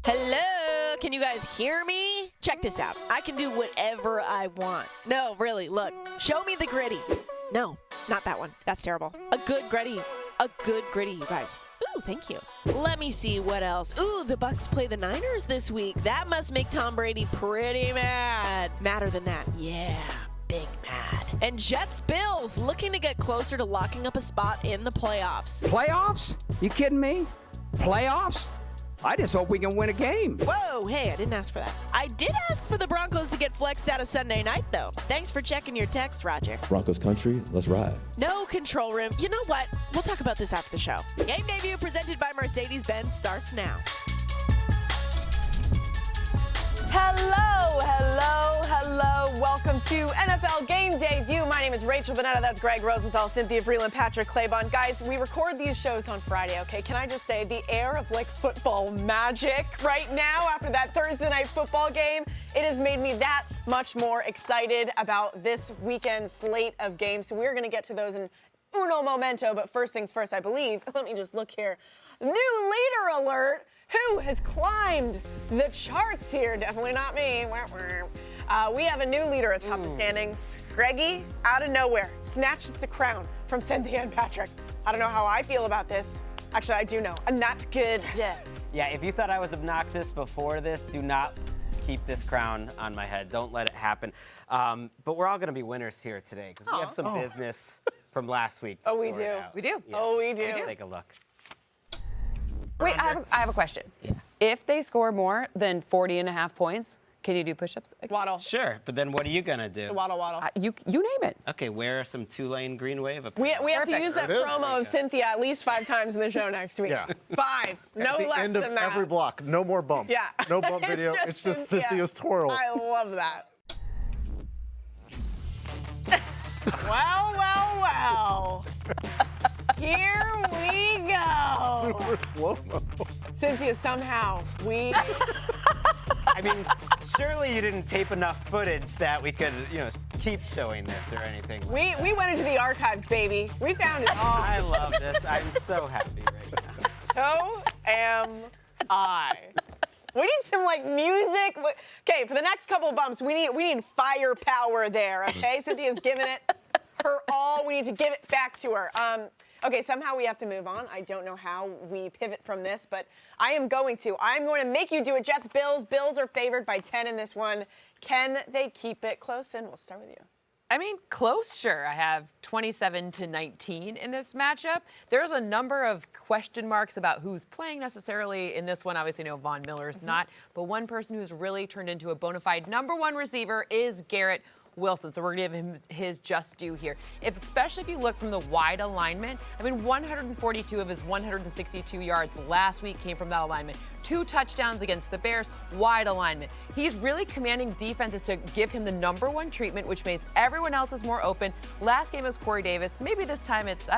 Hello, can you guys hear me? Check this out. I can do whatever I want. No, really, look. Show me the gritty. No, not that one. That's terrible. A good gritty. A good gritty, you guys. Ooh, thank you. Let me see what else. Ooh, the Bucks play the Niners this week. That must make Tom Brady pretty mad. Madder than that. Yeah, big mad. And Jets-Bills looking to get closer to locking up a spot in the playoffs. Playoffs? You kidding me? Playoffs? I just hope we can win a game. Whoa, hey, I didn't ask for that. I did ask for the Broncos to get flexed out of Sunday night, though. Thanks for checking your text, Roger. Broncos country, let's ride. No control room. You know what? We'll talk about this after the show. Game Day presented by Mercedes-Benz starts now. Hello, hello, hello. Welcome to NFL Game Day View. My name is Rachel Bonetta. That's Greg Rosenthal, Cynthia Freeland, Patrick Claybon. Guys, we record these shows on Friday, okay? Can I just say the air of, football magic right now after that Thursday night football game, it has made me that much more excited about this weekend's slate of games. So we're going to get to those in uno momento. But first things first, I believe. Let me just look here. New leader alert. Who has climbed the charts here? Definitely not me. We have a new leader atop the standings. Greggy, out of nowhere, snatches the crown from Cynthia and Patrick. I don't know how I feel about this. Actually, I do know. Not good. Yeah, if you thought I was obnoxious before this, do not keep this crown on my head. Don't let it happen. But we're all going to be winners here today because we have some business from last week. Oh, we do. We do. Yeah. Oh, we do. Let's take a look. Wait, I have a question. Yeah. If they score more than 40.5 points, can you do push-ups? Waddle. Sure, but then what are you going to do? Waddle. You name it. Okay, wear some Tulane Green Wave. We have to Perfect. use that promo of Cynthia at least 5 times in the show next week. Yeah. 5. No At the less end than of that. every block, no more bumps. Yeah. No bump video. It's just Cynthia's twirl. I love that. Well. Here we go. Super slow-mo. Cynthia, somehow I mean, surely you didn't tape enough footage that we could, keep showing this or anything. we went into the archives, baby. We found it all. I love this. I'm so happy right now. So am I. We need some music. Okay, for the next couple of bumps, we need firepower there. Okay, Cynthia's giving it her all. We need to give it back to her. Okay, somehow we have to move on. I don't know how we pivot from this, but I am going to. I'm going to make you do it. Jets, Bills. Bills are favored by 10 in this one. Can they keep it close? And we'll start with you. I mean, close, sure. I have 27-19 in this matchup. There's a number of question marks about who's playing necessarily in this one. Obviously, Von Miller's not. But one person who's really turned into a bona fide number one receiver is Garrett Wilson. So we're going to give him his just due here. Especially if you look from the wide alignment. 142 of his 162 yards last week came from that alignment. 2 touchdowns against the Bears, wide alignment. He's really commanding defenses to give him the number one treatment, which makes everyone else is more open. Last game was Corey Davis. Maybe this time it's,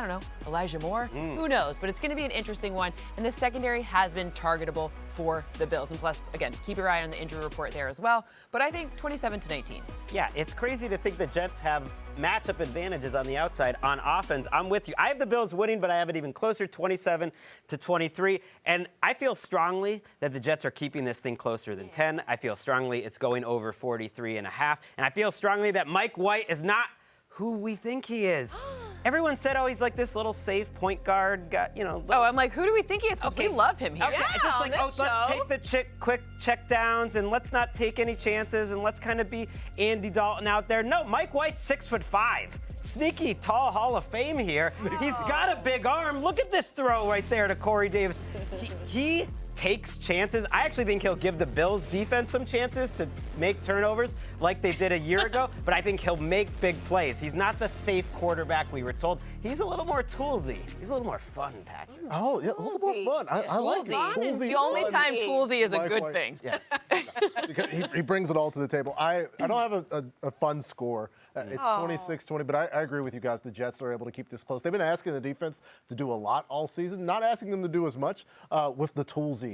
Elijah Moore. Who knows? But it's going to be an interesting one. And the secondary has been targetable for the Bills. And plus, again, keep your eye on the injury report there as well. But I think 27-19. Yeah, it's crazy to think the Jets have matchup advantages on the outside on offense. I'm with you. I have the Bills winning, but I have it even closer, 27-23. And I feel strongly that the Jets are keeping this thing closer than 10. I feel strongly it's going over 43.5. And I feel strongly that Mike White is not who we think he is. Everyone said, he's like this little safe point guard. I'm like, who do we think he is? Because we love him here. Okay, let's take the quick check downs and let's not take any chances and let's kind of be Andy Dalton out there. No, Mike White's 6'5". Sneaky, tall Hall of Fame here. He's got a big arm. Look at this throw right there to Corey Davis. He takes chances. I actually think he'll give the Bills defense some chances to make turnovers like they did a year ago, but I think he'll make big plays. He's not the safe quarterback we were told. He's a little more toolsy. He's a little more fun, Patrick. Oh, yeah, a little more fun. I like it. Toolsy. The only time toolsy is a good thing. Yes. Because he brings it all to the table. I don't have a fun score. It's 26-20, but I agree with you guys. The Jets are able to keep this close. They've been asking the defense to do a lot all season, not asking them to do as much with the toolsy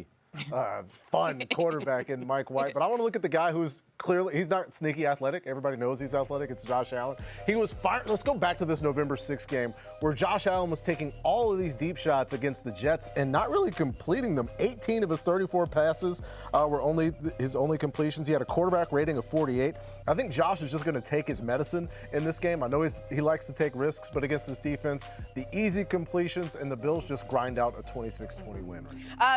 fun quarterback in Mike White. But I want to look at the guy who's clearly, he's not sneaky athletic. Everybody knows he's athletic. It's Josh Allen. He was fired. Let's go back to this November 6th game where Josh Allen was taking all of these deep shots against the Jets and not really completing them. 18 of his 34 passes were his only completions. He had a quarterback rating of 48. I think Josh is just going to take his medicine in this game. I know he likes to take risks, but against this defense, the easy completions and the Bills just grind out a 26-20 win.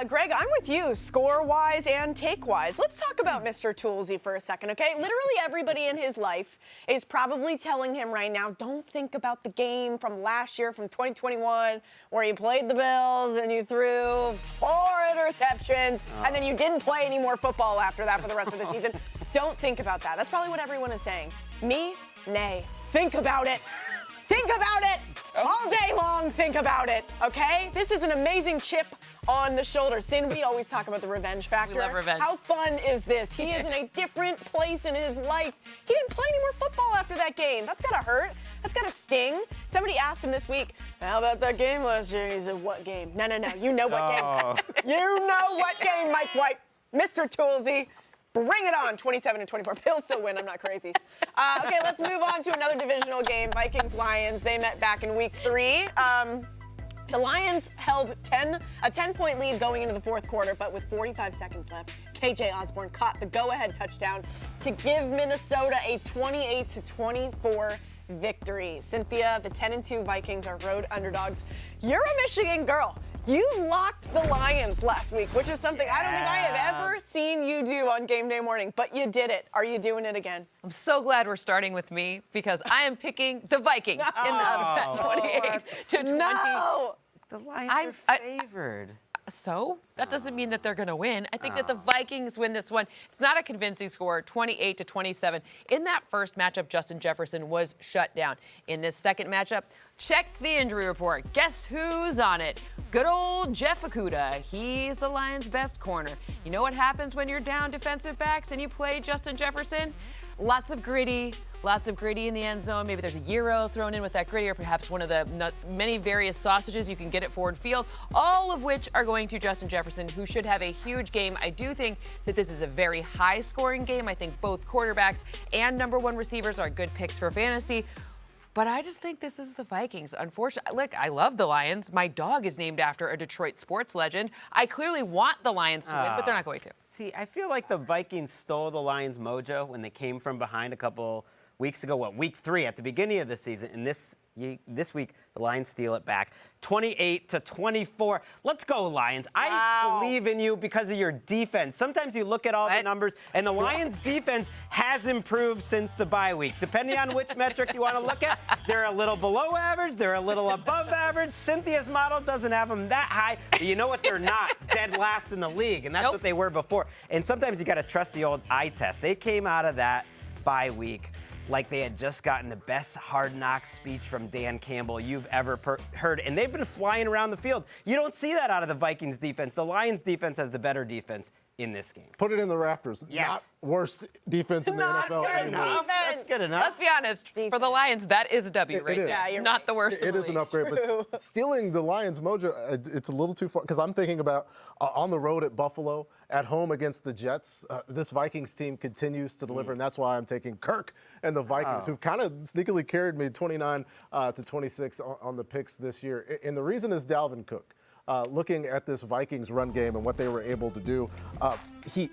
Greg, I'm with you, score-wise and take-wise. Let's talk about Mr. Toolsy for a second, okay? Literally everybody in his life is probably telling him right now, don't think about the game from last year, from 2021, where you played the Bills and you threw 4 interceptions, and then you didn't play any more football after that for the rest of the season. Don't think about that. That's probably what everyone is saying. Me? Nay. Think about it. Think about it. All day long, think about it, okay? This is an amazing chip on the shoulder. Sin, we always talk about the revenge factor. We love revenge. How fun is this? He is in a different place in his life. He didn't play any more football after that game. That's gotta hurt. That's gotta sting. Somebody asked him this week, how about that game last year? He said, what game? No. You know what game. You know what game, Mike White. Mr. Toolsy. Bring it on, 27-24. Bills still win, I'm not crazy. Okay, let's move on to another divisional game, Vikings-Lions. They met back in week 3. The Lions held a 10-point lead going into the fourth quarter, but with 45 seconds left, KJ Osborne caught the go-ahead touchdown to give Minnesota a 28-24 victory. Cynthia, the 10-2 Vikings are road underdogs. You're a Michigan girl. You locked the Lions last week, which is something I don't think I have ever seen you do on game day morning, but you did it. Are you doing it again? I'm so glad we're starting with me because I am picking the Vikings in the upset 28-20. No! The Lions are favored. So that doesn't mean that they're going to win. I think that the Vikings win this one. It's not a convincing score, 28-27. In that first matchup, Justin Jefferson was shut down. In this second matchup, check the injury report. Guess who's on it? Good old Jeff Okudah. He's the Lions' best corner. You know what happens when you're down defensive backs and you play Justin Jefferson? Lots of gritty in the end zone. Maybe there's a gyro thrown in with that gritty, or perhaps one of the many various sausages you can get at Ford Field, all of which are going to Justin Jefferson, who should have a huge game. I do think that this is a very high-scoring game. I think both quarterbacks and number 1 receivers are good picks for fantasy. But I just think this is the Vikings. Unfortunately, look, I love the Lions. My dog is named after a Detroit sports legend. I clearly want the Lions to win, but they're not going to. See, I feel like the Vikings stole the Lions' mojo when they came from behind a couple weeks ago, week 3 at the beginning of the season. And this week, the Lions steal it back. 28-24. Let's go, Lions. I believe in you because of your defense. Sometimes you look at all the numbers, and the Lions' defense has improved since the bye week. Depending on which metric you want to look at, they're a little below average, they're a little above average. Cynthia's model doesn't have them that high, but you know what? They're not dead last in the league, and that's what they were before. And sometimes you got to trust the old eye test. They came out of that bye week like they had just gotten the best Hard Knocks speech from Dan Campbell you've ever heard. And they've been flying around the field. You don't see that out of the Vikings defense. The Lions defense has the better defense in this game. Put it in the rafters. Yes. Not worst defense in the NFL. That's good enough. Let's be honest. For the Lions, that is a W right there. Yeah, you're not right. the worst in It the is an league. upgrade, but stealing the Lions' mojo, it's a little too far. Because I'm thinking about on the road at Buffalo, at home against the Jets. This Vikings team continues to deliver, and that's why I'm taking Kirk and the Vikings, who've kind of sneakily carried me 29-26 on the picks this year. And the reason is Dalvin Cook. Looking at this Vikings run game and what they were able to do, he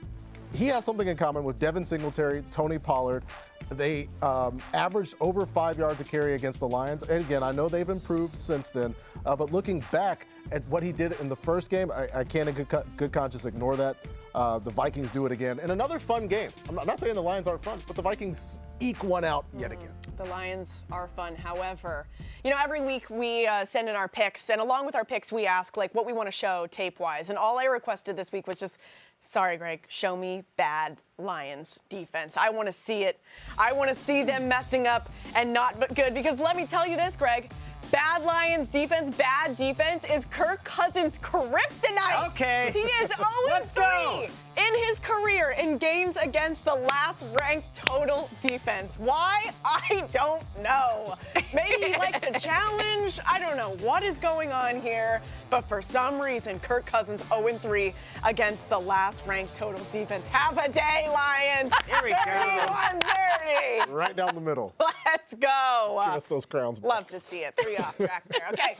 has something in common with Devin Singletary, Tony Pollard. They averaged over 5 yards a carry against the Lions. And again, I know they've improved since then, but looking back at what he did in the first game, I can't in good conscience ignore that. The Vikings do it again. And another fun game. I'm not saying the Lions aren't fun, but the Vikings eke one out yet again. The Lions are fun. However, you know, every week we send in our picks, and along with our picks, we ask like what we want to show tape-wise. And all I requested this week was just, sorry, Greg, show me bad Lions defense. I want to see it. I want to see them messing up and not but good. Because let me tell you this, Greg, Bad Lions defense, bad defense is Kirk Cousins' kryptonite. Okay. He is 0-3 Let's go. in his career in games against the last-ranked total defense. Why? I don't know. Maybe he likes a challenge. I don't know what is going on here. But for some reason, Kirk Cousins 0-3 against the last-ranked total defense. Have a day, Lions. Here we go. 31-30. Right down the middle. Let's go. Give us those crowns back. Love to see it. 3 off track there. Okay.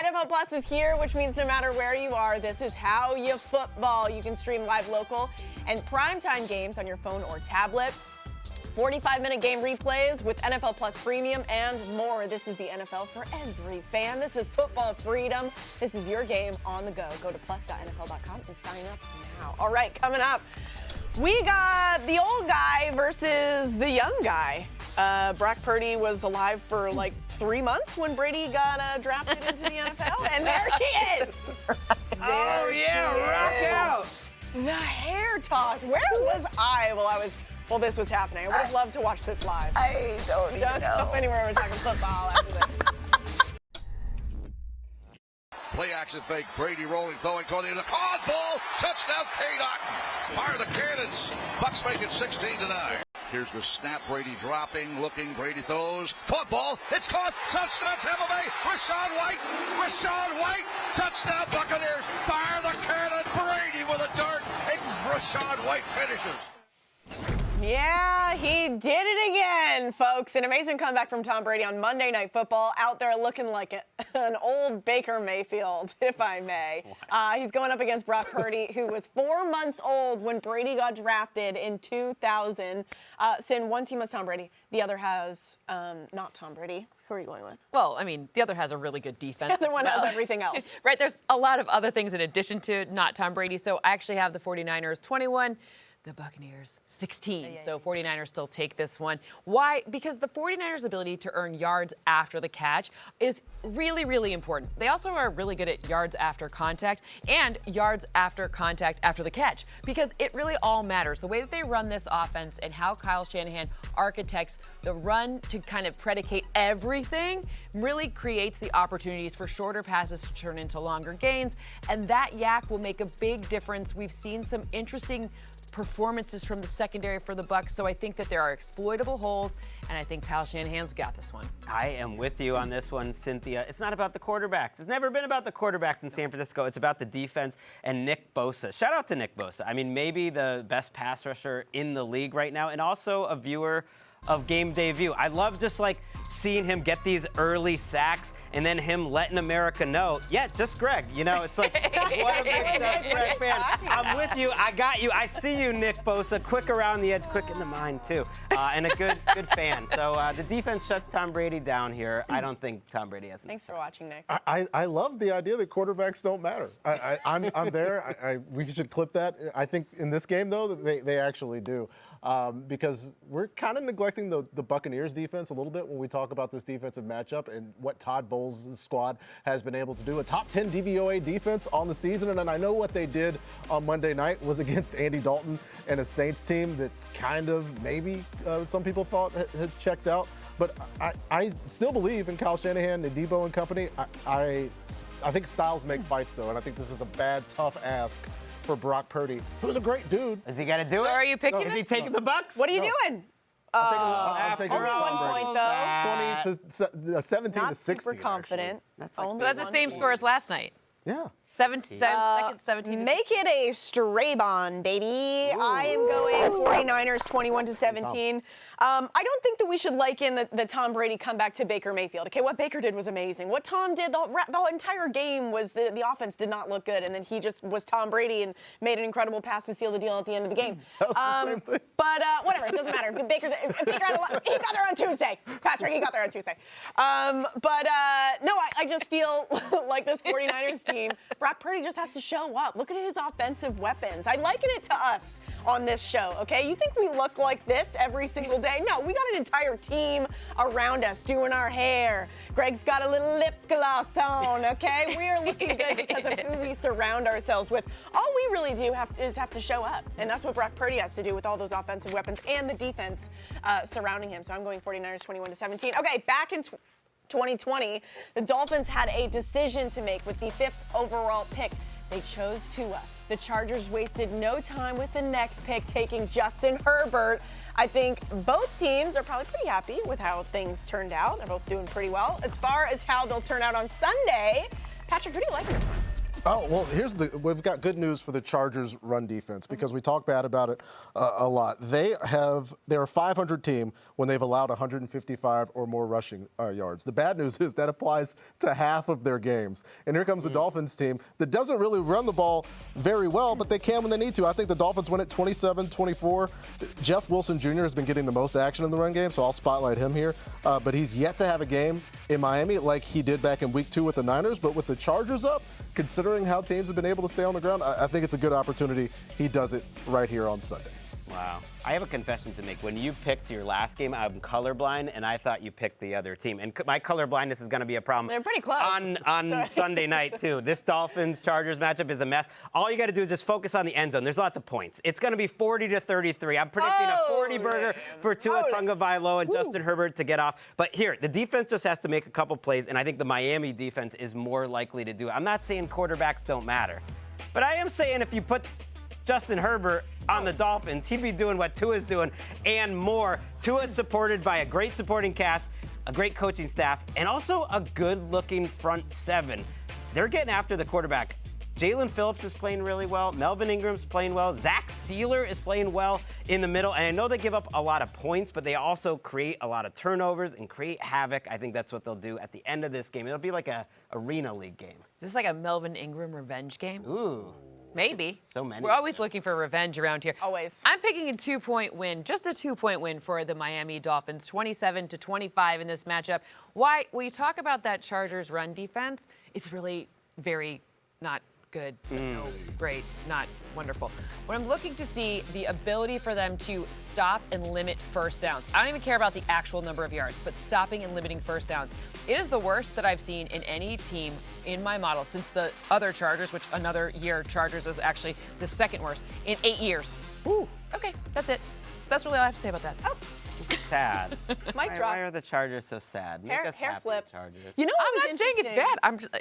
NFL Plus is here, which means no matter where you are, this is how you football. You can stream live local and primetime games on your phone or tablet. 45-minute game replays with NFL Plus Premium and more. This is the NFL for every fan. This is football freedom. This is your game on the go. Go to plus.nfl.com and sign up now. All right, coming up, we got the old guy versus the young guy. Brock Purdy was alive for like 3 months when Brady got drafted into the NFL, and there she is. Oh, yeah, rock out. The hair toss. Where was I while this was happening? I would have loved to watch this live. I don't Don't go anywhere. We're talking football after this. Play action fake. Brady rolling, throwing toward the end. Caught ball. Touchdown, K-Dot. Fire the cannons. Bucks make it 16-9. Here's the snap. Brady dropping, looking. Brady throws. Caught ball. It's caught. Touchdown, Tampa Bay. Rashawn White. Rashawn White. Touchdown, Buccaneers. Fire the cannon. Brady with a dart. And Rashawn White finishes. Yeah, he did it again, folks. An amazing comeback from Tom Brady on Monday Night Football, out there looking like an old Baker Mayfield, if I may. He's going up against Brock Purdy, who was 4 months old when Brady got drafted in 2000. Sin, one team has Tom Brady, the other has not Tom Brady. Who are you going with? Well, I mean, the other has a really good defense. The other one has everything else. Right, there's a lot of other things in addition to not Tom Brady. So I actually have the 49ers 21. The Buccaneers 16. So 49ers still take this one. Why? Because the 49ers' ability to earn yards after the catch is really, really important. They also are really good at yards after contact and yards after contact after the catch, because it really all matters. The way that they run this offense and how Kyle Shanahan architects the run to kind of predicate everything really creates the opportunities for shorter passes to turn into longer gains, and that yak will make a big difference. We've seen some interesting performances from the secondary for the Bucks, so I think that there are exploitable holes, and I think Kyle Shanahan's got this one. I am with you on this one, Cynthia. It's not about the quarterbacks. It's never been about the quarterbacks in San Francisco. It's about the defense and Nick Bosa. Shout out to Nick Bosa. I mean, maybe the best pass rusher in the league right now, and also a viewer of Game Day View. I love just like seeing him get these early sacks and then him letting America know, yeah, just Greg. You know, it's like, what a big Just Greg fan. I'm with you. I got you. I see you, Nick Bosa. Quick around the edge, quick in the mind, too. And a good fan. So the defense shuts Tom Brady down here. I don't think Tom Brady has. Thanks for watching, Nick. I love the idea that quarterbacks don't matter. I'm there. We should clip that. I think in this game, though, they actually do. Because we're kind of neglecting the Buccaneers defense a little bit when we talk about this defensive matchup and what Todd Bowles' squad has been able to do. A top 10 DVOA defense on the season, and I know what they did on Monday night was against Andy Dalton and a Saints team that's kind of maybe some people thought had checked out. But I still believe in Kyle Shanahan and Debo and company. I think styles make fights, though, and I think this is a bad, tough ask for Brock Purdy, who's a great dude. Is he gonna do it? So are you picking Is he taking the Bucks? What are you doing? I'm taking only 1 point, though. 20 to 17 Not to 16. super confident. That's like Only So that's the 1 same point. score as last night. Yeah. 17 to Make it a Straybon, baby. I am going 49ers 21 to 17. I don't think that we should liken the Tom Brady comeback to Baker Mayfield. Okay, what Baker did was amazing. What Tom did, the entire game was the offense did not look good, and then he just was Tom Brady and made an incredible pass to seal the deal at the end of the game. That was the same thing. But whatever, it doesn't matter. Baker had a lot, he got there on Tuesday. Patrick, he got there on Tuesday. No, I just feel like this 49ers team, Brock Purdy just has to show up. Look at his offensive weapons. I liken it to us on this show, okay? You think we look like this every single day? No, we got an entire team around us doing our hair. Greg's got a little lip gloss on, okay? We are looking good because of who we surround ourselves with. All we really do is have to show up, and that's what Brock Purdy has to do with all those offensive weapons and the defense surrounding him. So I'm going 49ers 21 to 17. Okay, back in 2020, the Dolphins had a decision to make with the 5th overall pick. They chose Tua. The Chargers wasted no time with the next pick, taking Justin Herbert. I think both teams are probably pretty happy with how things turned out. They're both doing pretty well. As far as how they'll turn out on Sunday, Patrick, who do you like in this one? Oh, well, we've got good news for the Chargers run defense because we talk bad about it a lot. They're a 500 team when they've allowed 155 or more rushing yards. The bad news is that applies to half of their games. And here comes the Dolphins team that doesn't really run the ball very well, but they can when they need to. I think the Dolphins win it 27-24. Jeff Wilson Jr. has been getting the most action in the run game, so I'll spotlight him here. But he's yet to have a game in Miami like he did back in week 2 with the Niners. But with the Chargers up, considering how teams have been able to stay on the ground, I think it's a good opportunity. He does it right here on Sunday. Wow. I have a confession to make. When you picked your last game, I'm colorblind, and I thought you picked the other team. And my colorblindness is going to be a problem. They're pretty close. On Sunday night, too. This Dolphins-Chargers matchup is a mess. All you got to do is just focus on the end zone. There's lots of points. It's going to be 40-33. I'm predicting a 40-burger for Tua Tagovailoa and Justin Herbert to get off. But here, the defense just has to make a couple plays, and I think the Miami defense is more likely to do it. I'm not saying quarterbacks don't matter, but I am saying if you put Justin Herbert on the Dolphins, he'd be doing what Tua's doing and more. Tua's supported by a great supporting cast, a great coaching staff, and also a good-looking front seven. They're getting after the quarterback. Jalen Phillips is playing really well. Melvin Ingram's playing well. Zach Sealer is playing well in the middle. And I know they give up a lot of points, but they also create a lot of turnovers and create havoc. I think that's what they'll do at the end of this game. It'll be like a arena league game. Is this like a Melvin Ingram revenge game? Ooh. Maybe. So many. We're always looking for revenge around here. Always. I'm picking a 2-point win, just a 2-point win for the Miami Dolphins, 27-25 in this matchup. Why? Well, you talk about that Chargers run defense. It's really very not good, no, great, not wonderful. What I'm looking to see, the ability for them to stop and limit first downs. I don't even care about the actual number of yards, but stopping and limiting first downs. It is the worst that I've seen in any team in my model since the other Chargers, which another year Chargers is actually the second worst in 8 years. Ooh. Okay, that's it. That's really all I have to say about that. Oh. Sad. Mic drop. Why are the Chargers so sad? Make us Hair happy, flip. Chargers. You know, I'm not saying it's bad. I'm just,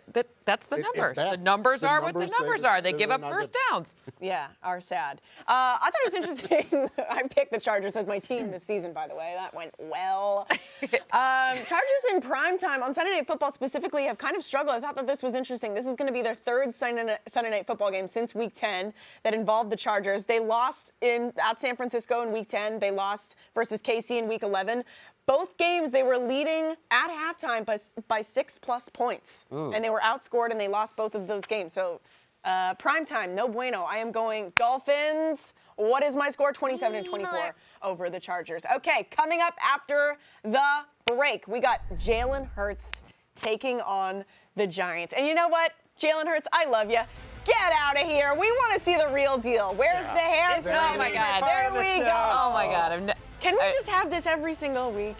that's the numbers. bad. The numbers The are what the numbers say numbers that are. They they're give up not first good. downs. Yeah, are sad. I thought it was interesting. I picked the Chargers as my team this season, by the way. That went well. Chargers in primetime on Sunday Night Football specifically have kind of struggled. I thought that this was interesting. This is going to be their third Sunday Night Football game since Week 10 that involved the Chargers. They lost at San Francisco in Week 10. They lost versus KC in Week 11. Both games, they were leading at halftime by 6+ points. And they were outscored, and they lost both of those games. So primetime, no bueno. I am going Dolphins. What is my score? 27-24 over the Chargers. Okay, coming up after the break, we got Jalen Hurts taking on the Giants. And you know what? Jalen Hurts, I love you. Get out of here. We want to see the real deal. Where's the hair? Oh, my God. There we go. Oh, my God. Can we just have this every single week,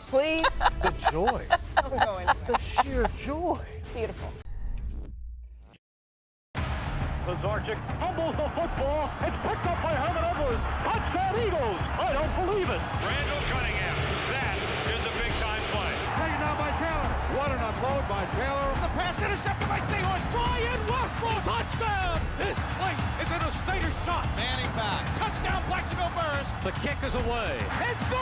please? The joy, I'm going. the sheer joy. Beautiful. Zarchik fumbles the football. It's picked up by Herman Edwards. Touchdown Eagles. I don't believe it. Randall Cunningham. That is a big-time play. Taken out by Taylor. What an unload by Taylor. The pass intercepted by Seahorn. Brian Westbrook. Touchdown. This place is in a state of shock. Manning back. Touchdown Plaxico Burrs. The kick is away. It's gone!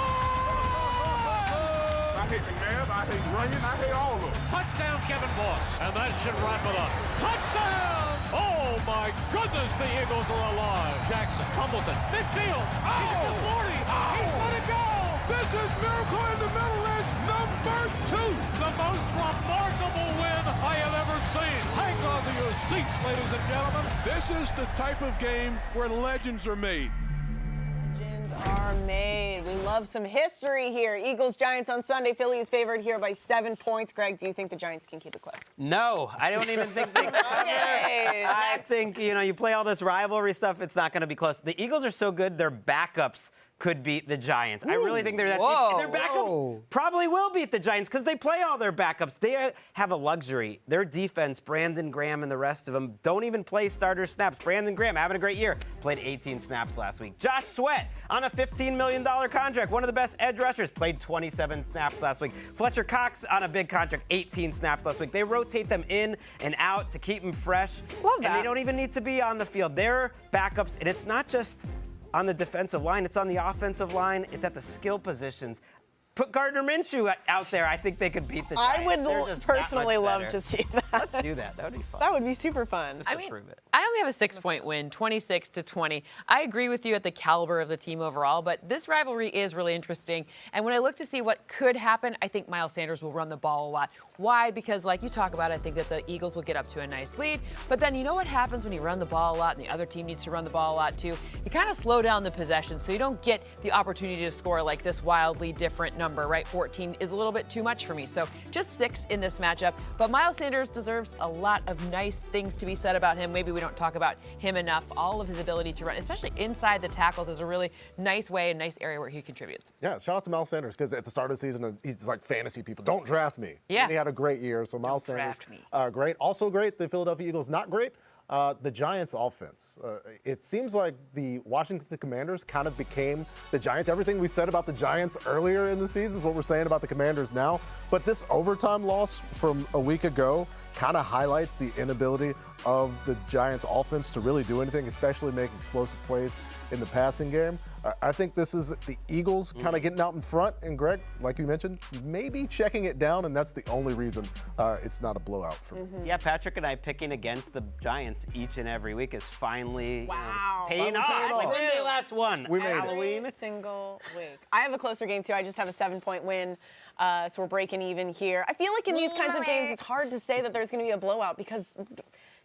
I hate the Mavs, I hate running, I hate all of them. Touchdown Kevin Boss. And that should wrap it up. Touchdown! Oh my goodness, the Eagles are alive. Jackson fumbles it. Midfield. He's at the 40. He's gonna go. This is Miracle in the Middle East number 2. The most remarkable win I have ever seen. Hang on to your seats, ladies and gentlemen. This is the type of game where legends are made. Are made. We love some history here. Eagles, Giants on Sunday. Philly is favored here by 7 points. Greg, do you think the Giants can keep it close? No, I don't even think they cover. I think, you play all this rivalry stuff, it's not going to be close. The Eagles are so good, their backups could beat the Giants. I really think they're that Whoa. team. And their backups probably will beat the Giants because they play all their backups. They have a luxury. Their defense, Brandon Graham and the rest of them, don't even play starter snaps. Brandon Graham having a great year. Played 18 snaps last week. Josh Sweat on a $15 million contract. One of the best edge rushers. Played 27 snaps last week. Fletcher Cox on a big contract. 18 snaps last week. They rotate them in and out to keep them fresh. Love that. And they don't even need to be on the field. They're backups. And it's not just on the defensive line. It's on the offensive line. It's at the skill positions. Put Gardner Minshew out there. I think they could beat the Giants. I would They're just personally that much love better. to see that. Let's do that. That would be fun. That would be super fun. I mean, prove it. I only have a 6-point win, 26-20. I agree with you at the caliber of the team overall, but this rivalry is really interesting. And when I look to see what could happen, I think Miles Sanders will run the ball a lot. Why? Because like you talk about, I think that the Eagles will get up to a nice lead. But then you know what happens when you run the ball a lot and the other team needs to run the ball a lot too? You kind of slow down the possession so you don't get the opportunity to score like this wildly different number, right? 14 is a little bit too much for me. So just 6 in this matchup. But Miles Sanders deserves a lot of nice things to be said about him. Maybe we don't talk about him enough. All of his ability to run, especially inside the tackles, is a really nice way, a nice area where he contributes. Yeah, shout out to Miles Sanders because at the start of the season, he's like fantasy people. Don't draft me. Yeah. And he had a great year. So Miles Don't Sanders, draft me. great. Also great. The Philadelphia Eagles, not great. The Giants offense. It seems like the Washington Commanders kind of became the Giants. Everything we said about the Giants earlier in the season is what we're saying about the Commanders now. But this overtime loss from a week ago kind of highlights the inability of the Giants offense to really do anything, especially make explosive plays in the passing game. I think this is the Eagles kind of getting out in front, and Greg, like you mentioned, maybe checking it down, and that's the only reason it's not a blowout for me. Yeah, Patrick and I picking against the Giants each and every week is finally Wow. paying Finally off. paying Like off. when they last won? We made it. Halloween. Every single week. I have a closer game too. I just have a 7-point win. So we're breaking even here. I feel like in these kinds of games, it's hard to say that there's going to be a blowout because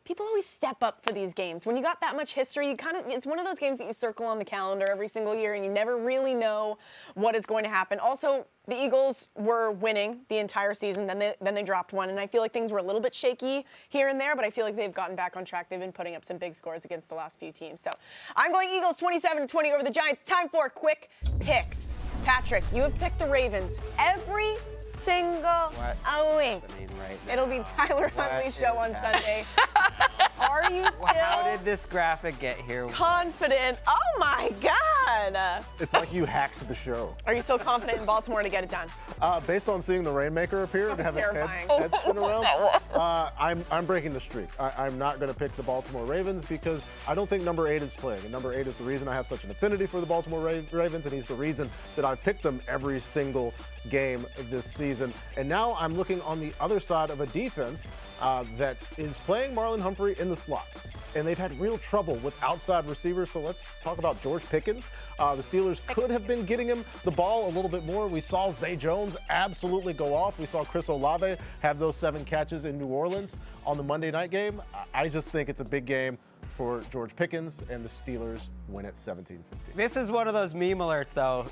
people always step up for these games. When you got that much history, it's one of those games that you circle on the calendar every single year and you never really know what is going to happen. Also, the Eagles were winning the entire season, then they dropped one, and I feel like things were a little bit shaky here and there, but I feel like they've gotten back on track. They've been putting up some big scores against the last few teams. So I'm going Eagles 27-20 over the Giants. Time for quick picks. Patrick, you have picked the Ravens every single week. Happening right now? It'll be Tyler Huntley's show on Sunday. Are you How still did this graphic get here? confident? Oh my God! It's like you hacked the show. Are you still confident in Baltimore to get it done? Based on seeing the Rainmaker appear and have his terrifying. head spin around, I'm breaking the streak. I'm not going to pick the Baltimore Ravens because I don't think number 8 is playing. And number 8 is the reason I have such an affinity for the Baltimore Ravens, and he's the reason that I've picked them every single game this season. And now I'm looking on the other side of a defense that is playing Marlon Humphrey in the slot. And they've had real trouble with outside receivers, so let's talk about George Pickens. The Steelers could have been getting him the ball a little bit more. We saw Zay Jones absolutely go off. We saw Chris Olave have those 7 catches in New Orleans on the Monday night game. I just think it's a big game for George Pickens, and the Steelers win at 17-15. This is one of those meme alerts, though.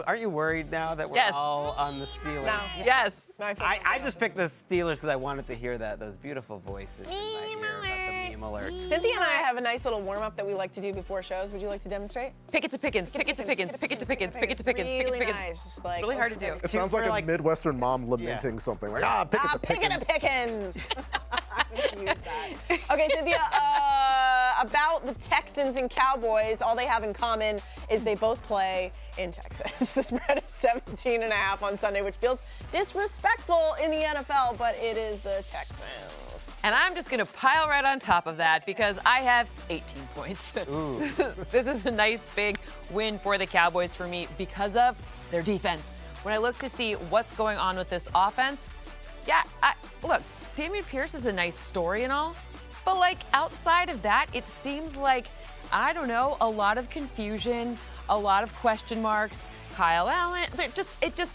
Aren't you worried now that we're Yes. all on the Steelers? No. Yes. No, feel I just picked the Steelers because I wanted to hear those beautiful voices in my ear about the meme alerts. Cynthia and I have a nice little warm-up that we like to do before shows. Would you like to demonstrate? Pick it to Pickens, pick it to Pickens, pick it to Pickens, pick it to Pickens, pick it to Really Pickens. nice. Just like, Really hard to do. It sounds like a Midwestern mom lamenting something like, pick it to Pick it Pickens. to Pickens. I'm gonna use that. Okay, Cynthia, about the Texans and Cowboys, all they have in common is they both play in Texas. The spread is 17.5 on Sunday, which feels disrespectful in the NFL, but it is the Texans. And I'm just going to pile right on top of that because I have 18 points. This is a nice big win for the Cowboys for me because of their defense. When I look to see what's going on with this offense, look, Dameon Pierce is a nice story and all, but like outside of that, it seems like, I don't know, a lot of confusion, a lot of question marks. Kyle Allen,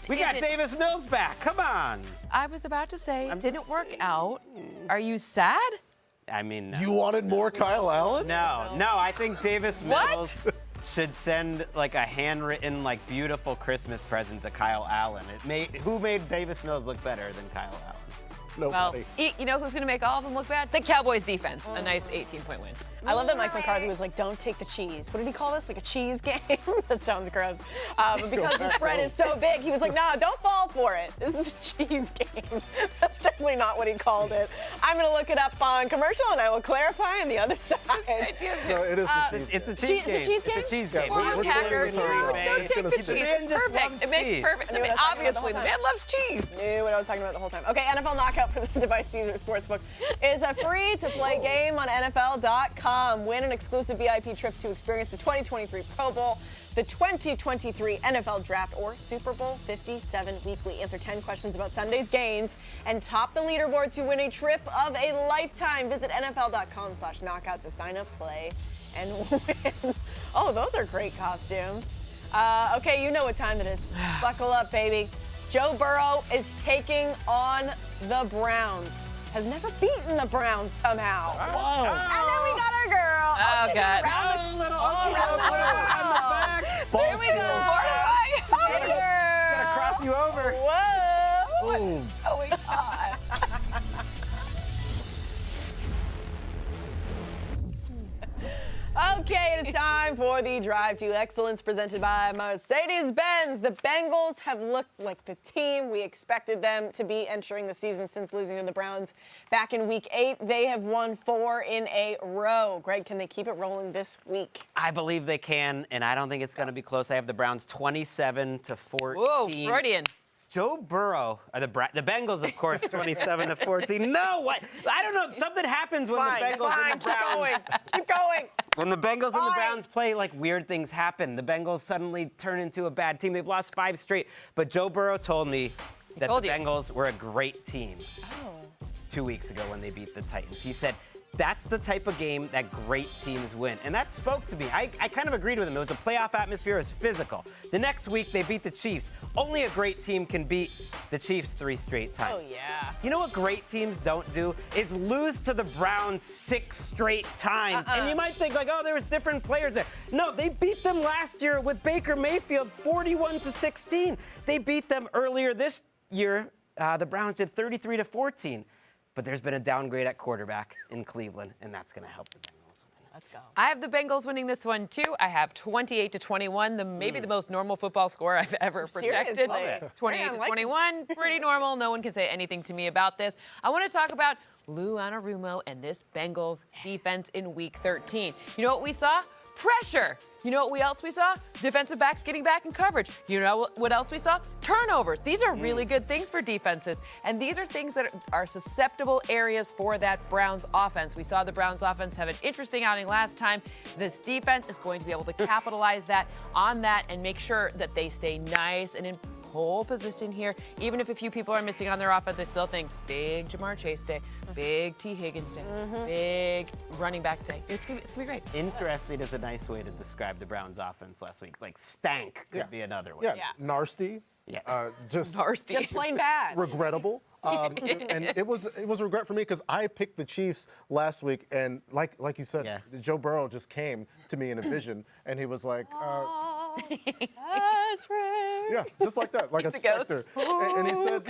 We got Davis Mills back. Come on. I was about to say, it didn't work out. Are you sad? I mean, no. You wanted more Kyle Allen? No, I think Davis What? Mills should send like a handwritten, like beautiful Christmas present to Kyle Allen. Who made Davis Mills look better than Kyle Allen? Well, Nobody. you know who's going to make all of them look bad? The Cowboys defense. A nice 18-point win. I love that Mike McCarthy was like, don't take the cheese. What did he call this? Like a cheese game? That sounds gross. But because the spread is so big, he was like, no, don't fall for it. This is a cheese game. That's definitely not what he called it. I'm going to look it up on commercial, and I will clarify on the other side. No, it is the cheese It's a game. cheese game. It's a cheese game? It's a cheese game. Well, Packer, don't take the cheese. It's perfect. It makes perfect. I mean, obviously, the man loves cheese. Knew what I was talking about the whole time. Okay, NFL Knockout presented by Caesar Sportsbook is a free-to-play game on NFL.com. Win an exclusive VIP trip to experience the 2023 Pro Bowl, the 2023 NFL Draft, or Super Bowl 57 weekly. Answer 10 questions about Sunday's games and top the leaderboard to win a trip of a lifetime. Visit NFL.com/knockout to sign up, play, and win. Oh, those are great costumes. Okay, you know what time it is. Buckle up, baby. Joe Burrow is taking on the Browns. Has never beaten the Browns somehow. Wow. And then we got our girl. Oh, God. On the back. Here we go. Gotta cross you over. Whoa. Boom. Oh, my God. Okay, it's time for the Drive to Excellence presented by Mercedes-Benz. The Bengals have looked like the team we expected them to be entering the season since losing to the Browns back in Week 8. They have won 4 in a row. Greg, can they keep it rolling this week? I believe they can, and I don't think it's going to be close. I have the Browns 27-14. Whoa, Freudian. Joe Burrow, the Bengals, of course, 27-14. No, what? I don't know. Something happens when the Bengals and the Browns. Keep going. When the Bengals and the Browns play, like, weird things happen. The Bengals suddenly turn into a bad team. They've lost 5 straight. But Joe Burrow told me that the Bengals were a great team 2 weeks ago when they beat the Titans. He said, that's the type of game that great teams win. And that spoke to me. I kind of agreed with him. It was a playoff atmosphere. It was physical. The next week, they beat the Chiefs. Only a great team can beat the Chiefs 3 straight times. Oh, yeah. You know what great teams don't do? Is lose to the Browns 6 straight times. And you might think, like, oh, there was different players there. No, they beat them last year with Baker Mayfield 41-16. They beat them earlier this year. The Browns did 33-14. But there's been a downgrade at quarterback in Cleveland, and that's going to help the Bengals win. Let's go. I have the Bengals winning this one, too. I have 28-21, maybe the most normal football score I've ever projected. Seriously? 28-21, pretty normal. No one can say anything to me about this. I want to talk about Lou Anarumo and this Bengals defense in Week 13. You know what we saw? Pressure. You know what else we saw? Defensive backs getting back in coverage. You know what else we saw? Turnovers. These are really good things for defenses. And these are things that are susceptible areas for that Browns offense. We saw the Browns offense have an interesting outing last time. This defense is going to be able to capitalize on that and make sure that they stay nice and in pole position here. Even if a few people are missing on their offense, I still think big Jamar Chase day, big T. Higgins day, big running back day. It's gonna be great. Interesting is a nice way to describe the Browns offense last week. Like, stank could be another one. Yeah, nasty. Yeah. Just plain bad. Regrettable. And it was a regret for me because I picked the Chiefs last week, and like you said, Joe Burrow just came to me in a vision, and he was like, yeah, just like that, like a specter. And he said,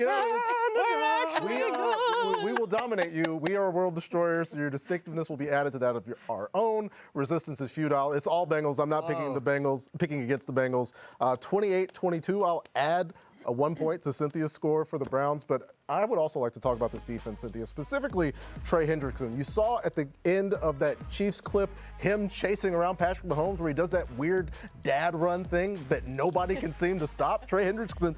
we will dominate you. We are world destroyers. Your distinctiveness will be added to that of our own. Resistance is futile. It's all Bengals. I'm not picking against the Bengals. 28-22. I'll add a 1 point to Cynthia's score for the Browns, but I would also like to talk about this defense, Cynthia, specifically Trey Hendrickson. You saw at the end of that Chiefs clip him chasing around Patrick Mahomes where he does that weird dad run thing that nobody can seem to stop. Trey Hendrickson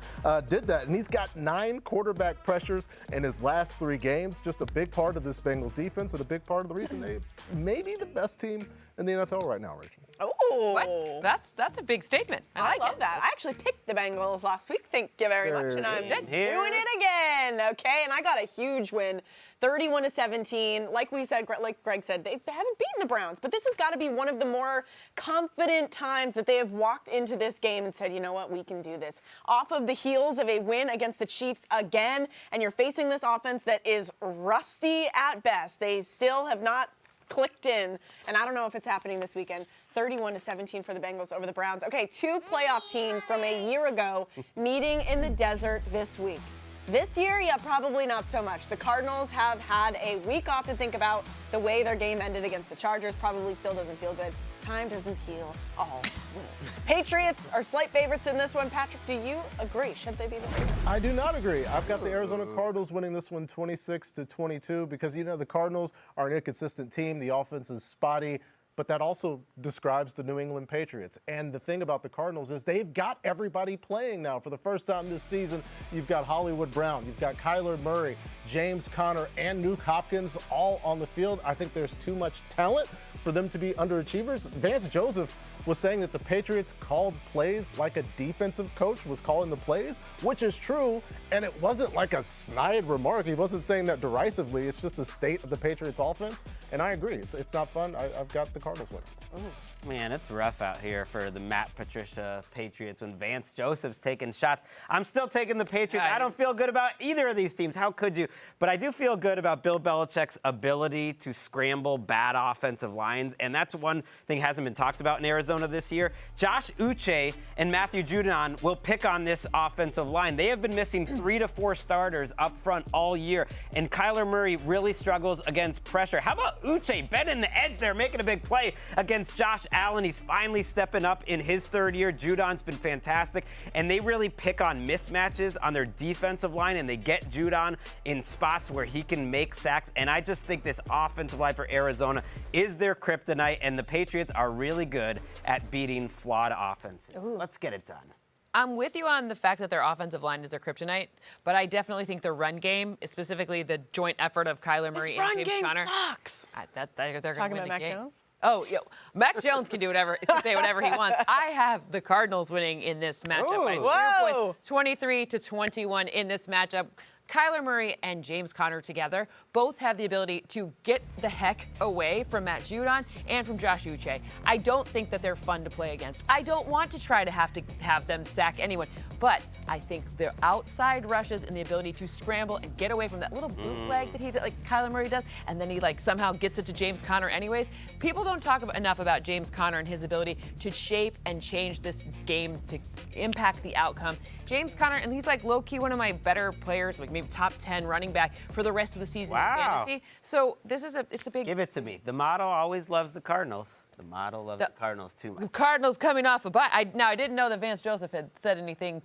did that, and he's got 9 quarterback pressures in his last 3 games. Just a big part of this Bengals defense and a big part of the reason they may be the best team in the NFL right now, Rachel. Oh, what? That's a big statement. I love that. I actually picked the Bengals last week. Thank you very much. And I'm doing it again. Okay, and I got a huge win, 31-17. Like Greg said, they haven't beaten the Browns, but this has got to be one of the more confident times that they have walked into this game and said, you know what, we can do this. Off of the heels of a win against the Chiefs again, and you're facing this offense that is rusty at best. They still have not clicked in, and I don't know if it's happening this weekend. 31-17 for the Bengals over the Browns. Okay, 2 playoff teams from a year ago meeting in the desert this week. This year, yeah, probably not so much. The Cardinals have had a week off to think about. The way their game ended against the Chargers probably still doesn't feel good. Time doesn't heal all wounds. Patriots are slight favorites in this one. Patrick, do you agree? Should they be the favorites? I do not agree. I've got the Arizona Cardinals winning this one 26-22 because, the Cardinals are an inconsistent team. The offense is spotty. But that also describes the New England Patriots. And the thing about the Cardinals is they've got everybody playing now. For the first time this season, you've got Hollywood Brown, you've got Kyler Murray, James Conner, and Nuke Hopkins all on the field. I think there's too much talent for them to be underachievers. Vance Joseph was saying that the Patriots called plays like a defensive coach was calling the plays, which is true, and it wasn't like a snide remark. He wasn't saying that derisively. It's just the state of the Patriots offense, and I agree. It's not fun. I've got the Cardinals winning. Man, it's rough out here for the Matt Patricia Patriots when Vance Joseph's taking shots. I'm still taking the Patriots. I don't feel good about either of these teams. How could you? But I do feel good about Bill Belichick's ability to scramble bad offensive lines, and that's one thing hasn't been talked about in Arizona this year. Josh Uche and Matthew Judon will pick on this offensive line. They have been missing 3 to 4 starters up front all year, and Kyler Murray really struggles against pressure. How about Uche bending the edge there, making a big play against Josh Allen? He's finally stepping up in his third year. Judon's been fantastic, and they really pick on mismatches on their defensive line, and they get Judon in spots where he can make sacks, and I just think this offensive line for Arizona is their kryptonite, and the Patriots are really good at beating flawed offenses. Let's get it done. I'm with you on the fact that their offensive line is their kryptonite, but I definitely think the run game, specifically the joint effort of Kyler Murray and James Conner, sucks. They're going to win the Mac game. Jones? Oh, Mac Jones can do whatever, say whatever he wants. I have the Cardinals winning in this matchup by 0 points, 23-21 in this matchup. Kyler Murray and James Conner together both have the ability to get the heck away from Matt Judon and from Josh Uche. I don't think that they're fun to play against. I don't want to try to have them sack anyone, but I think their outside rushes and the ability to scramble and get away from that little bootleg that he did, like Kyler Murray does, and then he somehow gets it to James Conner anyways. People don't talk enough about James Conner and his ability to shape and change this game to impact the outcome. James Conner, and he's low-key one of my better players, maybe top 10 running back for the rest of the season in fantasy. So this is it's a big. Give it to me. The model always loves the Cardinals. The model loves the Cardinals too much. The Cardinals coming off a bye. I didn't know that Vance Joseph had said anything.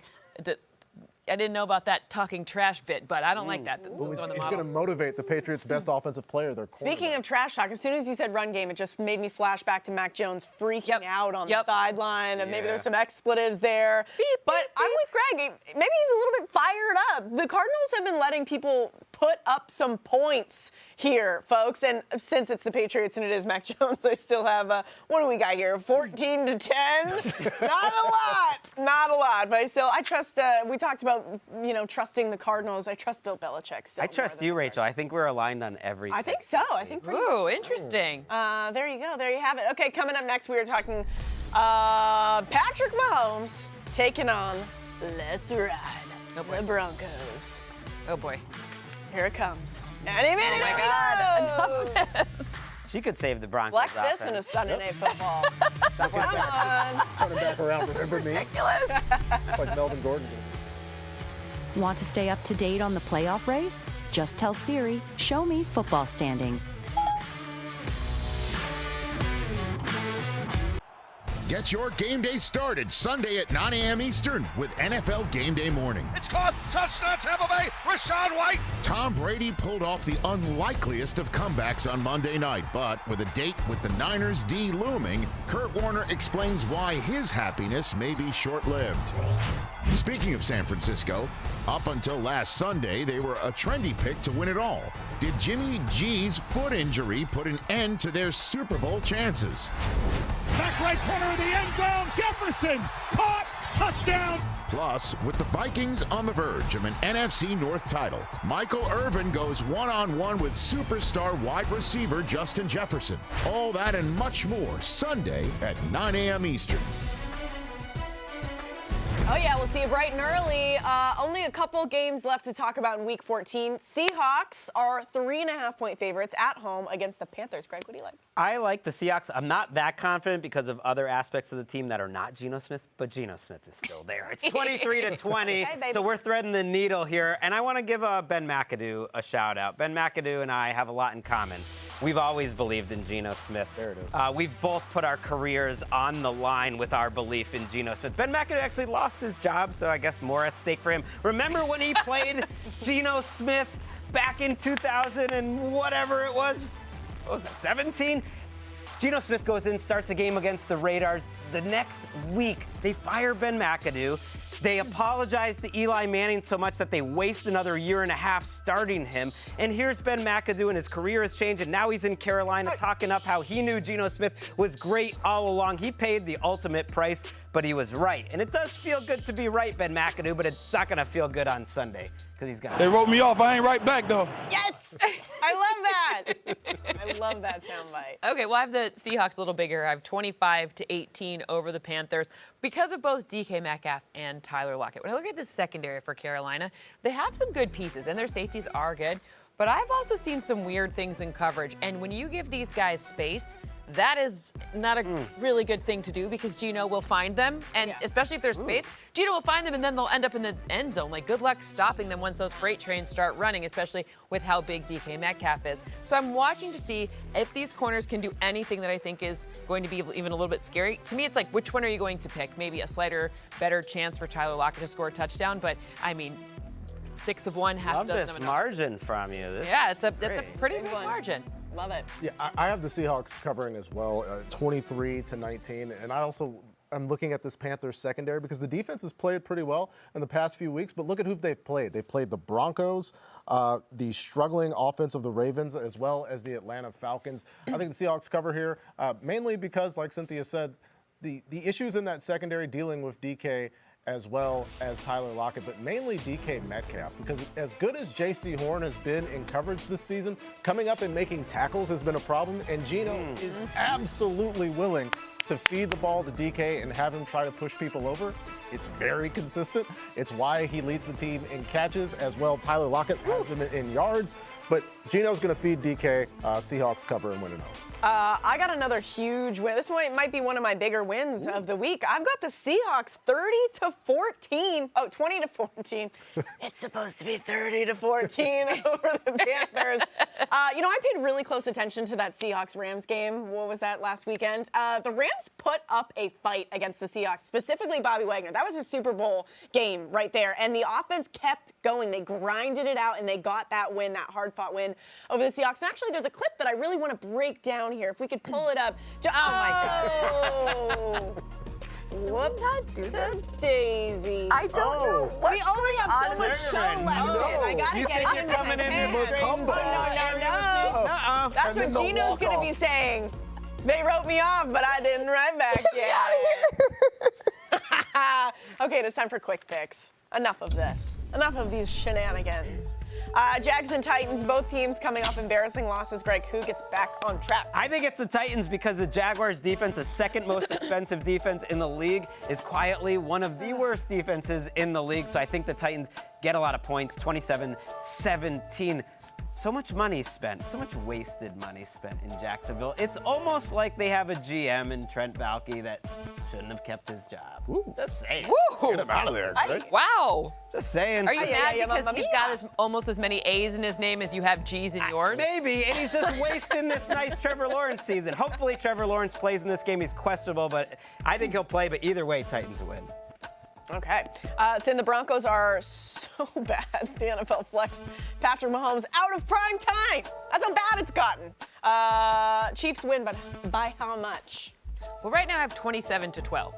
I didn't know about that talking trash bit, but I don't like that. Well, he's going to motivate the Patriots' best offensive player, their quarterback. Speaking of trash talk, as soon as you said run game, it just made me flash back to Mac Jones freaking out on the sideline, and maybe there's some expletives there. But I'm with Greg. Maybe he's a little bit fired up. The Cardinals have been letting people put up some points here, folks. And since it's the Patriots and it is Mac Jones, I still have, what do we got here, 14-10? Not a lot. But I trust, we talked about, trusting the Cardinals. I trust Bill Belichick still. I trust you, Rachel. I think we're aligned on everything. I think so. I think pretty Ooh, interesting. There you go. There you have it. Okay, coming up next, we are talking Patrick Mahomes taking on Let's Ride, the Broncos. Oh, boy. Here it comes. Any minute. Oh, my God. Enough of this. She could save the Broncos. Flex this in a Sunday night football. Come on. Turn it back around. Remember me? Ridiculous. It's like Melvin Gordon did. Want to stay up to date on the playoff race? Just tell Siri, show me football standings. Get your game day started Sunday at 9 a.m. Eastern with NFL Game Day Morning. It's caught. Touchdown, Tampa Bay. Rashaad White. Tom Brady pulled off the unlikeliest of comebacks on Monday night, but with a date with the Niners D looming, Kurt Warner explains why his happiness may be short-lived. Speaking of San Francisco, up until last Sunday, they were a trendy pick to win it all. Did Jimmy G's foot injury put an end to their Super Bowl chances? Back right corner of the end zone. Jefferson caught. Touchdown. Plus, with the Vikings on the verge of an NFC North title, Michael Irvin goes one-on-one with superstar wide receiver Justin Jefferson. All that and much more Sunday at 9 a.m. Eastern. Oh, yeah, we'll see you bright and early. Only a couple games left to talk about in Week 14. Seahawks are 3.5-point favorites at home against the Panthers. Greg, what do you like? I like the Seahawks. I'm not that confident because of other aspects of the team that are not Geno Smith, but Geno Smith is still there. It's 23-20, Okay, so we're threading the needle here. And I want to give Ben McAdoo a shout-out. Ben McAdoo and I have a lot in common. We've always believed in Geno Smith. There it is. We've both put our careers on the line with our belief in Geno Smith. Ben McAdoo actually lost his job, so I guess more at stake for him. Remember when he played Geno Smith back in 2000 and whatever it was? What was that, 17? Geno Smith goes in, starts a game against the Raiders. The next week, they fire Ben McAdoo. They apologize to Eli Manning so much that they waste another year and a half starting him. And here's Ben McAdoo, and his career has changed, and now he's in Carolina talking up how he knew Geno Smith was great all along. He paid the ultimate price, but he was right. And it does feel good to be right, Ben McAdoo, but it's not going to feel good on Sunday because he's got. They wrote me off. I ain't right back, though. Yes! I love that. I love that soundbite. Okay, well, I have the Seahawks a little bigger. I have 25-18 over the Panthers because of both DK Metcalf and Tyler Lockett. When I look at this secondary for Carolina, they have some good pieces, and their safeties are good. But I've also seen some weird things in coverage. And when you give these guys space, that is not a really good thing to do because Geno will find them. And especially if there's space, Geno will find them and then they'll end up in the end zone. Like, good luck stopping them once those freight trains start running, especially with how big DK Metcalf is. So I'm watching to see if these corners can do anything that I think is going to be even a little bit scary. To me, it's like, which one are you going to pick? Maybe a slighter, better chance for Tyler Lockett to score a touchdown. But, I mean, 6 of one, half Love dozen this of another. margin from you. Yeah, it's a pretty big margin. Love it. Yeah, I have the Seahawks covering as well, 23-19, and I'm looking at this Panthers secondary because the defense has played pretty well in the past few weeks, but look at who they've played. They've played the Broncos, the struggling offense of the Ravens, as well as the Atlanta Falcons. I think the Seahawks cover here, mainly because, like Cynthia said, the issues in that secondary dealing with DK as well as Tyler Lockett, but mainly DK Metcalf, because as good as J.C. Horn has been in coverage this season, coming up and making tackles has been a problem, and Geno is absolutely willing to feed the ball to DK and have him try to push people over. It's very consistent. It's why he leads the team in catches as well. Tyler Lockett has them in yards, but Geno's going to feed DK. Seahawks cover and win it home. I got another huge win. This might be one of my bigger wins of the week. I've got the Seahawks 30-14. Oh, 20-14. It's supposed to be 30-14 over the Panthers. I paid really close attention to that Seahawks-Rams game. What was that last weekend? The Rams put up a fight against the Seahawks, specifically Bobby Wagner. That was a Super Bowl game right there. And the offense kept going. They grinded it out, and they got that win, that hard-fought win over the Seahawks. And actually, there's a clip that I really want to break down here. If we could pull it up. Oh, my God. Whoops, daisy. I don't know. We only have so much show left. I gotta You get think it you're into coming my in pants. this strange No. That's what Geno's gonna be saying. They wrote me off, but I didn't write back yet. Okay, it's time for quick picks. Enough of this. Enough of these shenanigans. Jags and Titans, both teams coming off embarrassing losses. Greg, who gets back on track? I think it's the Titans because the Jaguars' defense, the second most expensive defense in the league, is quietly one of the worst defenses in the league. So I think the Titans get a lot of points, 27-17. So much money spent, so much wasted money spent in Jacksonville. It's almost like they have a GM in Trent Baalke that shouldn't have kept his job. Ooh. Just saying. Woo. Get him out of there, Greg. Wow. Just saying. Are you mad yeah, because Mamma he's got almost as many A's in his name as you have G's in yours? Maybe, and he's just wasting this nice Trevor Lawrence season. Hopefully Trevor Lawrence plays in this game. He's questionable, but I think he'll play. But either way, Titans win. Okay. Saying the Broncos are so bad. The NFL flex Patrick Mahomes out of prime time. That's how bad it's gotten. Chiefs win, but by how much? Well, right now I have 27-12.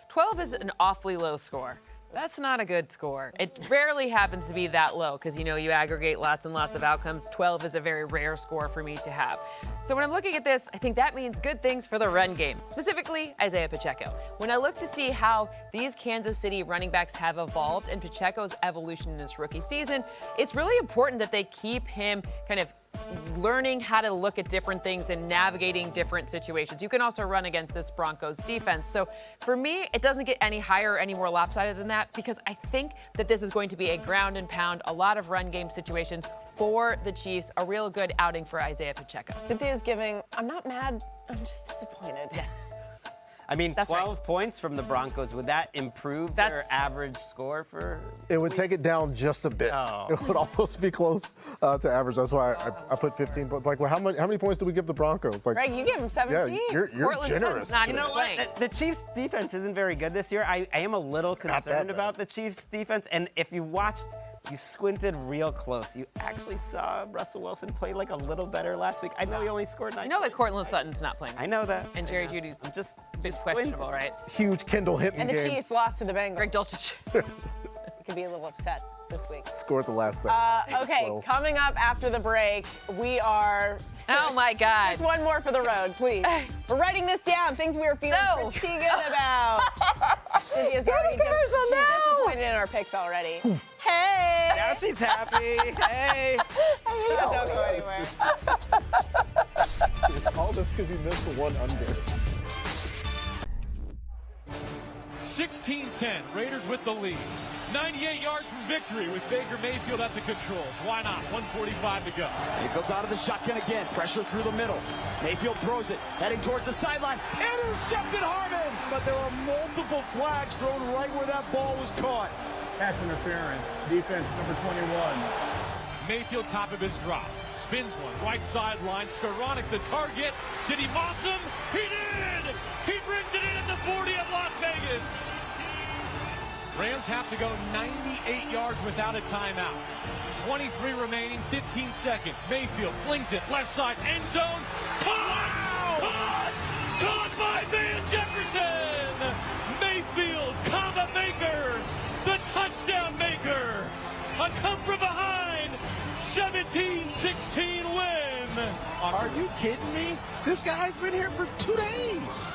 12 is an awfully low score. That's not a good score. It rarely happens to be that low because, you aggregate lots and lots of outcomes. 12 is a very rare score for me to have. So when I'm looking at this, I think that means good things for the run game, specifically Isaiah Pacheco. When I look to see how these Kansas City running backs have evolved and Pacheco's evolution in this rookie season, it's really important that they keep him kind of learning how to look at different things and navigating different situations. You can also run against this Broncos defense. So for me, it doesn't get any higher or any more lopsided than that because I think that this is going to be a ground and pound, a lot of run game situations for the Chiefs. A real good outing for Isaiah Pacheco. Cynthia's giving, I'm not mad, I'm just disappointed. Yes. I mean, That's 12 points from the Broncos. Would that improve their average score for? It would take it down just a bit. Oh. It would almost be close to average. That's why I put 15. But like, well, how many points do we give the Broncos? Like, Greg, you gave them 17. Yeah, you're generous. Not You even know playing. what? The Chiefs' defense isn't very good this year. I am a little concerned about the Chiefs' defense. And if you squinted real close, you actually saw Russell Wilson play like a little better last week. I know he only scored 9. You know that Cortland Sutton's not playing. I know that. And Jerry Judy's just questionable, right? Huge Kendall Hinton And the game. Chiefs lost to the Bengals. Greg Dulcich. Could be a little upset this week. Scored the last second. Okay, Well. coming up after the break, we are. Oh my God. Just one more for the road, please. We're writing this down. Things we are feeling pretty good about. Cynthia's already she's disappointed in our picks already. Hey. Now she's happy. Hey. Don't go anywhere. All this because you missed the one under. 16-10, Raiders with the lead. 98 yards from victory with Baker Mayfield at the controls. Why not? 1:45 to go. Mayfield's out of the shotgun again. Pressure through the middle. Mayfield throws it, heading towards the sideline. Intercepted Harmon! But there are multiple flags thrown right where that ball was caught. Pass interference. Defense number 21. Mayfield top of his drop. Spins one, right sideline. Skoranek the target. Did he moss him? He did! He brings it in at the 40 of Las Vegas. Rams have to go 98 yards without a timeout. 23 remaining, 15 seconds. Mayfield flings it, left side, end zone. Caught! Caught! Caught by Van Jefferson! Mayfield, comma maker! The touchdown maker! A come from behind! 17-16 win! Are you kidding me? This guy's been here for 2 days.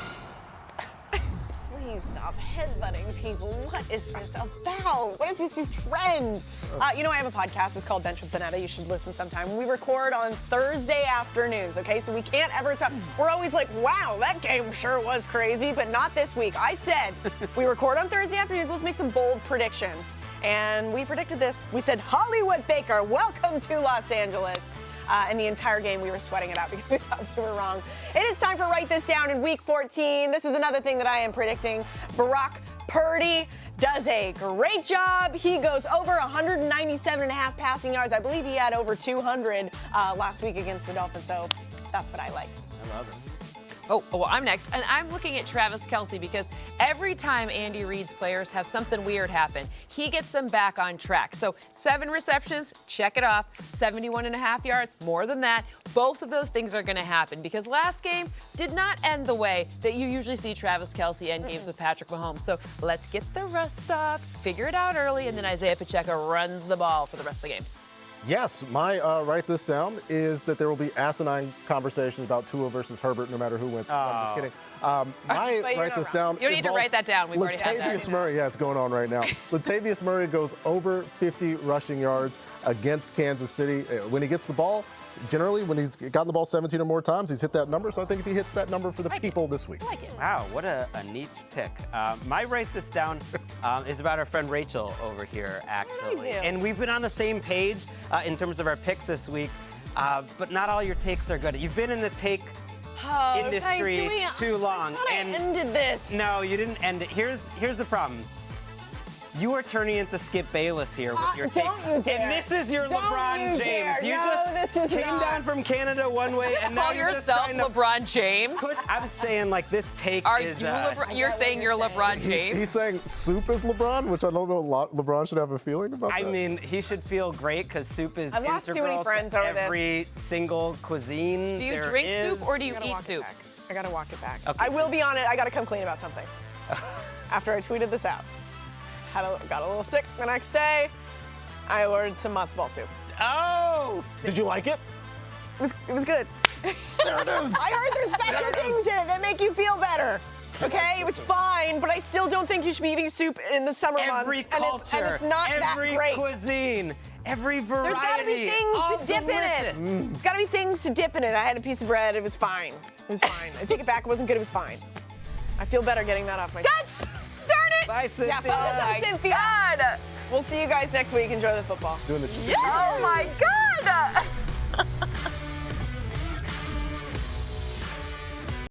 Please stop headbutting people. What is this about? What is this new trend? I have a podcast. It's called Bench with Bonetta. You should listen sometime. We record on Thursday afternoons, okay? So we can't ever talk. We're always like, wow, that game sure was crazy, but not this week. I said we record on Thursday afternoons. Let's make some bold predictions. And we predicted this. We said, Hollywood Baker, welcome to Los Angeles. And the entire game we were sweating it out because we thought we were wrong. It is time for Write This Down in Week 14. This is another thing that I am predicting. Brock Purdy does a great job. He goes over 197.5 passing yards. I believe he had over 200 last week against the Dolphins. So that's what I like. I love it. Oh, well, I'm next. And I'm looking at Travis Kelce because every time Andy Reid's players have something weird happen, he gets them back on track. So 7 receptions, check it off. 71.5 yards, more than that. Both of those things are going to happen because last game did not end the way that you usually see Travis Kelce end games with Patrick Mahomes. So let's get the rust off, figure it out early, and then Isaiah Pacheco runs the ball for the rest of the game. Yes, my Write This Down is that there will be asinine conversations about Tua versus Herbert no matter who wins. No, I'm just kidding. My Write This Down. You don't need to write that down. We've already had that. Latavius Murray, yeah, it's going on right now. Latavius Murray goes over 50 rushing yards against Kansas City. When he gets the ball, generally, when he's gotten the ball 17 or more times, he's hit that number. So I think he hits that number for the people this week. I like it. Wow, what a niche pick. My Write This Down is about our friend Rachel over here, actually. And we've been on the same page in terms of our picks this week, but not all your takes are good. You've been in the take industry too long. I ended this. No, you didn't end it. Here's the problem. You are turning into Skip Bayless here with your takes. Don't you dare. And this is your LeBron James. You just came down from Canada one way, and now Call you're yourself just trying to LeBron James? I'm saying, like, this take Are is... you LeBron? You're saying you're LeBron James? He's saying soup is LeBron, which I don't know LeBron should have a feeling about that. I mean, he should feel great because soup is I've lost too many integral friends to over this. every single cuisine Do you there drink is. soup or do you eat soup? I gotta walk it back. Okay, I will be on it. I gotta come clean about something. After I tweeted this out, got a little sick the next day. I ordered some matzo ball soup. Oh! Did you like it? It was good. There it is. I heard there's special things in it that make you feel better. Okay, it was fine, but I still don't think you should be eating soup in the summer Every months. culture, and it's not every that great. cuisine, every variety. There's got to be things all to dip delicious. in it. There's got to be things to dip in it. I had a piece of bread. It was fine. It was fine. I take it back. It wasn't good. It was fine. I feel better getting that off my chest. Gosh, darn it! Bye, Cynthia. Yeah, focus on Cynthia. God. We'll see you guys next week. Enjoy the football. Doing the chicken. Oh my God.